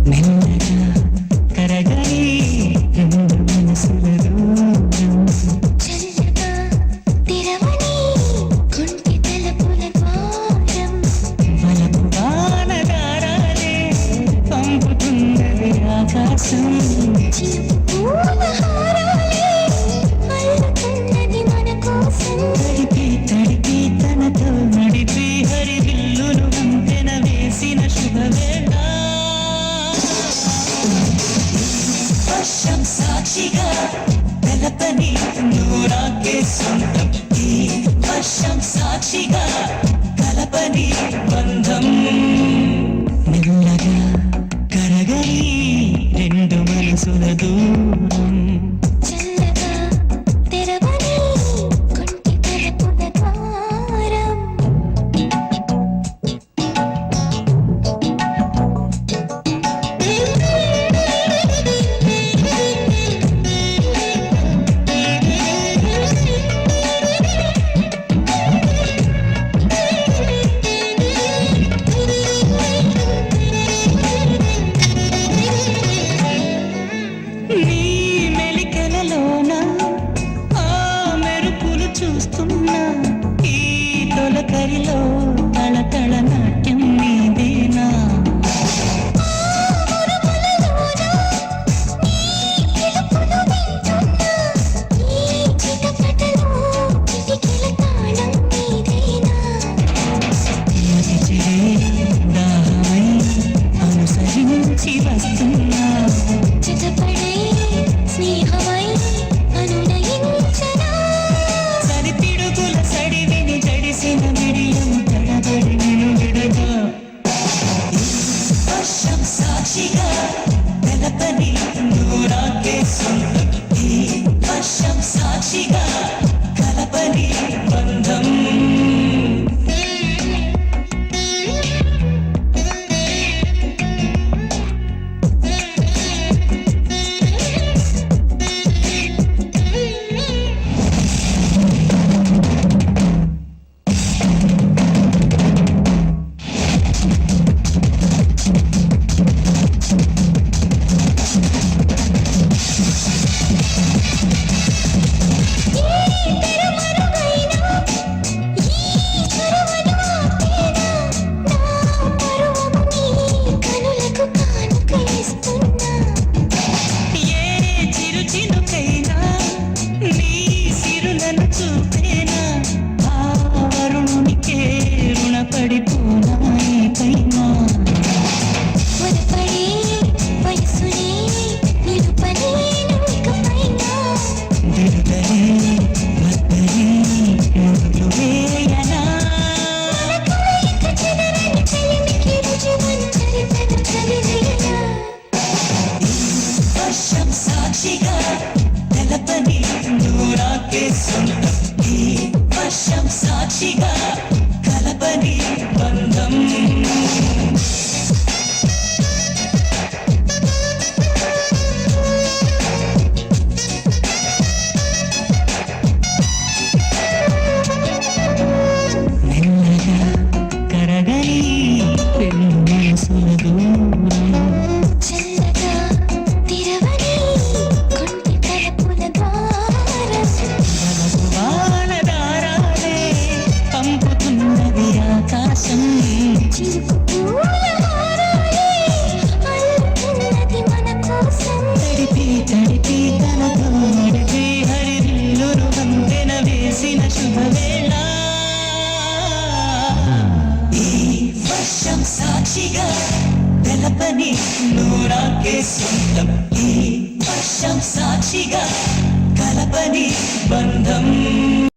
మెల్లగా కరగని రెండు మనసుల దూరం చల్లగా తెరవని కుంటి తలుపుల ద్వారం వలపు వానదారాలే పంపుతున్నది ఆకాశం చినుకు పూల హారాలే అల్లుతున్నది మన కోసం తడిపి తడిపి తనతో నడిపి హరివిల్లును వంతెన వేసిన శుభవేళ వర్షం సాక్షిగా తెలపని నూరాకే సొంతం ఈ వర్షం సాక్షిగా కలపని బంధం మెల్లగా కరగని రెండు మనసుల దూరం చల్లగా తెరవని కుంటి తలుపుల ద్వారం నీ మెలికలలోన ఆ మెరుపులు చూస్తున్నా ఈ తొలకరిలో తళతళ నాట్యం నీదేనా పిలుపులు వింటున్నా ఈ చిటపటలో కిటికీల తాళం నీదేనా మది చెరే దాహమై అనుసరించి వస్తున్నా చిటపడే స్నేహమై అనునయించనా సరిపిడుగుల సడివిని జడిసిన మిడియం తడబడి నిను విడగా వర్షం సాక్షిగా తెలపని నూరాకే సొంతం ఈ వర్షం సాక్షిగా కలపని బంధం ఏ చిరు చినుకైనా నీ సిరులను చూపేనా ఆ వరుణునికే రుణపడిపోనా పైనా దిరుదలే మద్దలే ముద్దు వేయనా వర్షం సాక్షిగా తెలపని నూరాకే సొంతం ఈ వర్షం సాక్షిగా కలపని బంధం మెల్లగా కరగని రెండు మనసుల దూరం వలపు వానదారాలే పంపుతున్నది ఆకాశం తడిపి తడిపి తనతో నడిపి హరివిల్లును వంతెన వేసిన శుభవేళ ఈ వర్షం సాక్షిగా తెలపని నూరాకే సొంతం ఈ వర్షం సాక్షిగా కలపని బంధం